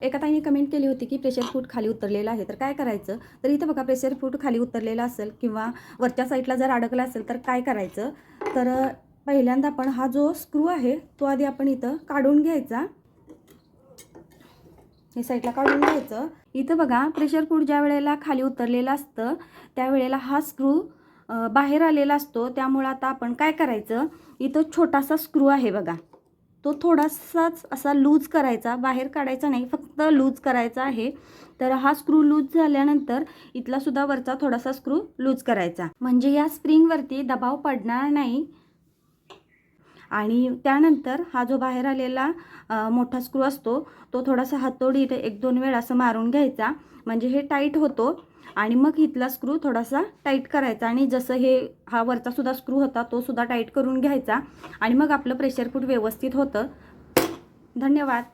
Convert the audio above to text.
एका ताईने कमेंट केली होती की प्रेशर फूड खाली उतरलेला आहे, तर काय करायचं? तर इथं बघा प्रेशर फूड खाली उतरलेला असेल किंवा वरच्या साईडला जर अडकला असेल तर काय करायचं? तर पहिल्यांदा आपण हा जो स्क्रू आहे तो आधी आपण इथं काढून घ्यायचा. हे साईडला काढून घ्यायचं. इथं बघा प्रेशर फूड ज्या वेळेला खाली उतरलेलं असतं त्यावेळेला हा स्क्रू बाहेर आलेला असतो. त्यामुळे आता आपण काय करायचं? इथं छोटासा स्क्रू आहे बघा, तो थोडासाच असा लूज करायचा, बाहेर काढायचा नाही, फक्त लूज करायचा आहे. तर हा स्क्रू लूज झाल्यानंतर इथला सुद्धा वरचा थोडासा स्क्रू लूज करायचा, म्हणजे या स्प्रिंगवरती दबाव पडणार नाही. आणि त्यानंतर हा जो बाहेर आलेला मोठा स्क्रू असतो तो थोडासा हातोडीने 1-2 वेळा असं मारून घ्यायचा, म्हणजे हे टाईट होतो. आणि मग इथला स्क्रू थोडासा टाईट करायचा आणि जसं हा वरचा सुद्धा स्क्रू होता तो सुद्धा टाईट करून घ्यायचा आणि मग आपलं प्रेशर फूड व्यवस्थित होतं. धन्यवाद.